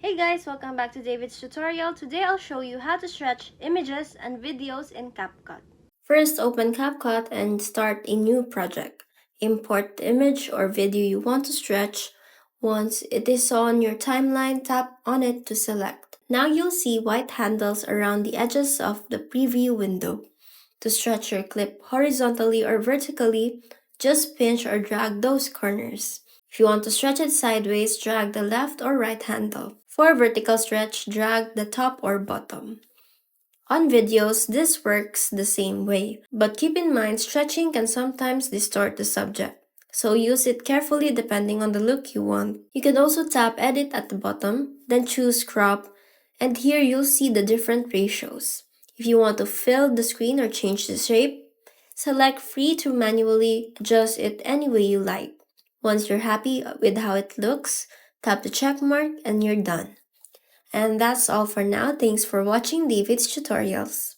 Hey guys, welcome back to David's tutorial. Today I'll show you how to stretch images and videos in CapCut. First, open CapCut and start a new project. Import the image or video you want to stretch. Once it is on your timeline, tap on it to select. Now you'll see white handles around the edges of the preview window. To stretch your clip horizontally or vertically, just pinch or drag those corners. If you want to stretch it sideways, drag the left or right handle. For vertical stretch, drag the top or bottom. On videos, this works the same way, but keep in mind stretching can sometimes distort the subject, so use it carefully depending on the look you want. You can also tap Edit at the bottom, then choose Crop, and here you'll see the different ratios. If you want to fill the screen or change the shape, select Free to manually adjust it any way you like. Once you're happy with how it looks, tap the check mark and you're done. And that's all for now. Thanks for watching David's tutorials.